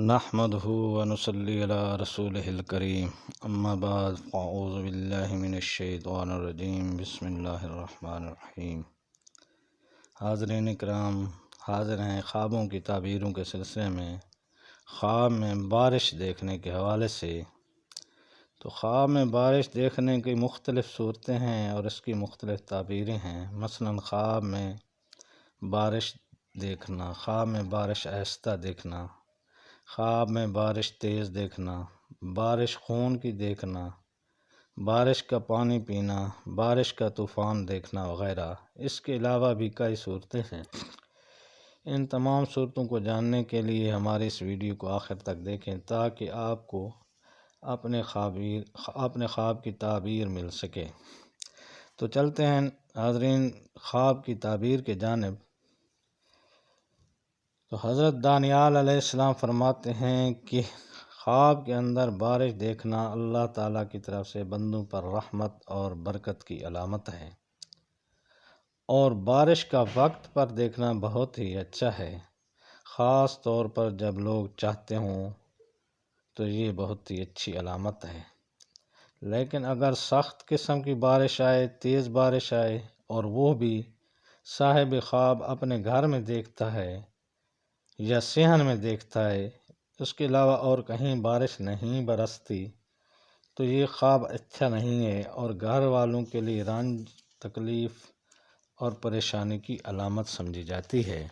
نحمده ونصلي على رسوله الكريم اما بعد فاعوذ باللہ من الشیطان الرجیم بسم اللہ الرحمن الرحیم۔ حاضرین اکرام، حاضر ہیں خوابوں کی تعبیروں کے سلسلے میں خواب میں بارش دیکھنے کے حوالے سے۔ تو خواب میں بارش دیکھنے کی مختلف صورتیں ہیں اور اس کی مختلف تعبیریں ہیں۔ مثلا خواب میں بارش دیکھنا، خواب میں بارش آہستہ دیکھنا، خواب میں بارش تیز دیکھنا، بارش خون کی دیکھنا، بارش کا پانی پینا، بارش کا طوفان دیکھنا وغیرہ۔ اس کے علاوہ بھی کئی صورتیں ہیں۔ ان تمام صورتوں کو جاننے کے لیے ہمارے اس ویڈیو کو آخر تک دیکھیں تاکہ آپ کو اپنے خواب کی تعبیر مل سکے۔ تو چلتے ہیں حاضرین خواب کی تعبیر کے جانب۔ تو حضرت دانیال علیہ السلام فرماتے ہیں کہ خواب کے اندر بارش دیکھنا اللہ تعالیٰ کی طرف سے بندوں پر رحمت اور برکت کی علامت ہے، اور بارش کا وقت پر دیکھنا بہت ہی اچھا ہے، خاص طور پر جب لوگ چاہتے ہوں تو یہ بہت ہی اچھی علامت ہے۔ لیکن اگر سخت قسم کی بارش آئے، تیز بارش آئے، اور وہ بھی صاحب خواب اپنے گھر میں دیکھتا ہے یا صحن میں دیکھتا ہے، اس کے علاوہ اور کہیں بارش نہیں برستی، تو یہ خواب اچھا نہیں ہے اور گھر والوں کے لیے رنج، تکلیف اور پریشانی کی علامت سمجھی جاتی ہے۔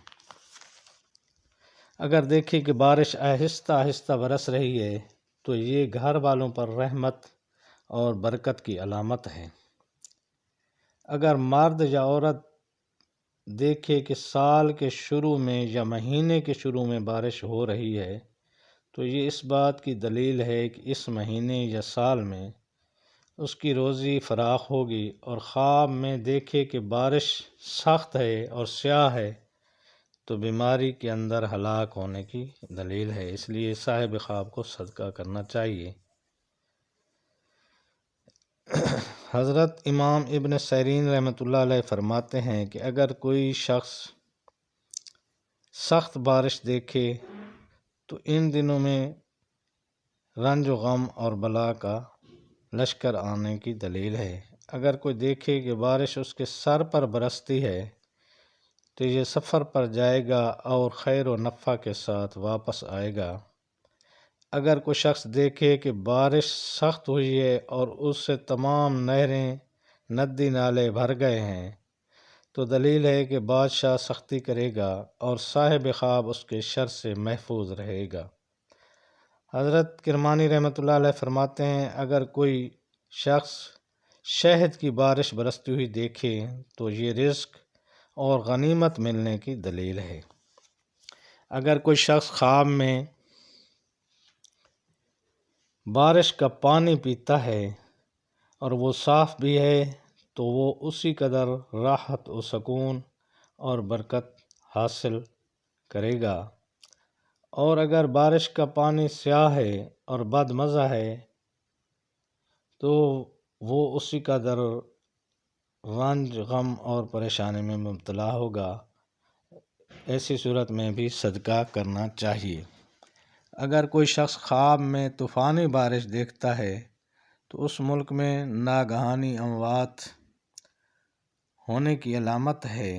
اگر دیکھیں کہ بارش آہستہ آہستہ برس رہی ہے تو یہ گھر والوں پر رحمت اور برکت کی علامت ہے۔ اگر مرد یا عورت دیکھے کہ سال کے شروع میں یا مہینے کے شروع میں بارش ہو رہی ہے تو یہ اس بات کی دلیل ہے کہ اس مہینے یا سال میں اس کی روزی فراخ ہوگی، اور خواب میں دیکھے کہ بارش سخت ہے اور سیاہ ہے تو بیماری کے اندر ہلاک ہونے کی دلیل ہے، اس لیے صاحب خواب کو صدقہ کرنا چاہیے۔ حضرت امام ابن سیرین رحمۃ اللہ علیہ فرماتے ہیں کہ اگر کوئی شخص سخت بارش دیکھے تو ان دنوں میں رنج و غم اور بلا کا لشکر آنے کی دلیل ہے۔ اگر کوئی دیکھے کہ بارش اس کے سر پر برستی ہے تو یہ سفر پر جائے گا اور خیر و نفع کے ساتھ واپس آئے گا۔ اگر کوئی شخص دیکھے کہ بارش سخت ہوئی ہے اور اس سے تمام نہریں، ندی نالے بھر گئے ہیں تو دلیل ہے کہ بادشاہ سختی کرے گا اور صاحب خواب اس کے شر سے محفوظ رہے گا۔ حضرت کرمانی رحمۃ اللہ علیہ فرماتے ہیں اگر کوئی شخص شہد کی بارش برستی ہوئی دیکھے تو یہ رزق اور غنیمت ملنے کی دلیل ہے۔ اگر کوئی شخص خواب میں بارش کا پانی پیتا ہے اور وہ صاف بھی ہے تو وہ اسی قدر راحت و سکون اور برکت حاصل کرے گا، اور اگر بارش کا پانی سیاہ ہے اور بد مزہ ہے تو وہ اسی قدر رنج، غم اور پریشانی میں مبتلا ہوگا۔ ایسی صورت میں بھی صدقہ کرنا چاہیے۔ اگر کوئی شخص خواب میں طوفانی بارش دیکھتا ہے تو اس ملک میں ناگہانی اموات ہونے کی علامت ہے۔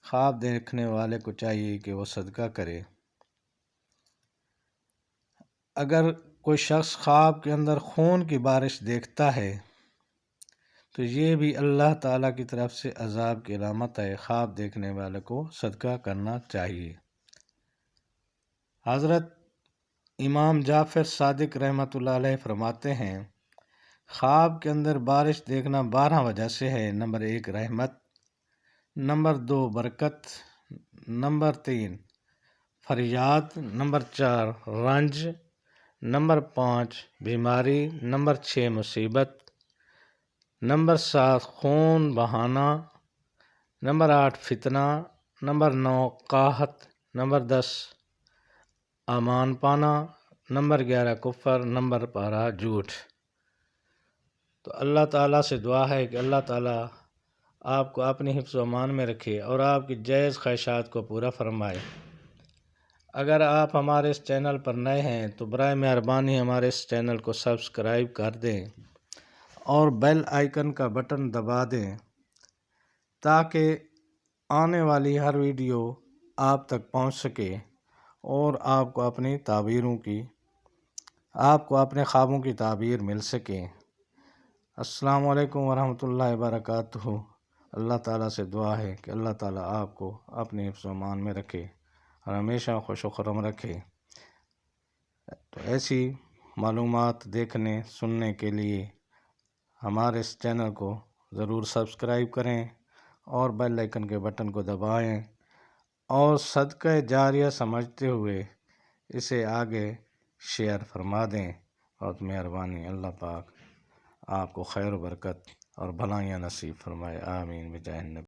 خواب دیکھنے والے کو چاہیے کہ وہ صدقہ کرے۔ اگر کوئی شخص خواب کے اندر خون کی بارش دیکھتا ہے تو یہ بھی اللہ تعالیٰ کی طرف سے عذاب کی علامت ہے۔ خواب دیکھنے والے کو صدقہ کرنا چاہیے۔ حضرت امام جعفر صادق رحمۃ اللہ علیہ فرماتے ہیں خواب کے اندر بارش دیکھنا 12 وجہ سے ہے۔ نمبر 1 رحمت، نمبر 2 برکت، نمبر 3 فریاد، نمبر 4 رنج، نمبر 5 بیماری، نمبر 6 مصیبت، نمبر 7 خون بہانا، نمبر 8 فتنہ، نمبر 9 قحط، نمبر 10 امان پانا، نمبر 11 کفر، نمبر 12 جھوٹ۔ تو اللہ تعالیٰ سے دعا ہے کہ اللہ تعالیٰ آپ کو اپنی حفظ و امان میں رکھے اور آپ کی جائز خواہشات کو پورا فرمائے۔ اگر آپ ہمارے اس چینل پر نئے ہیں تو برائے مہربانی ہمارے اس چینل کو سبسکرائب کر دیں اور بیل آئیکن کا بٹن دبا دیں تاکہ آنے والی ہر ویڈیو آپ تک پہنچ سکے اور آپ کو اپنے خوابوں کی تعبیر مل سکے۔ السلام علیکم ورحمۃ اللہ وبرکاتہ۔ اللہ تعالیٰ سے دعا ہے کہ اللہ تعالیٰ آپ کو اپنے حفظ و امان میں رکھے اور ہمیشہ خوش و خرم رکھے۔ تو ایسی معلومات دیکھنے سننے کے لیے ہمارے اس چینل کو ضرور سبسکرائب کریں اور بیل آئیکن کے بٹن کو دبائیں اور صدقہ جاریہ سمجھتے ہوئے اسے آگے شیئر فرما دیں۔ بہت مہربانی، اللہ پاک آپ کو خیر و برکت اور بھلائیاں نصیب فرمائے، آمین بجاہ النبی۔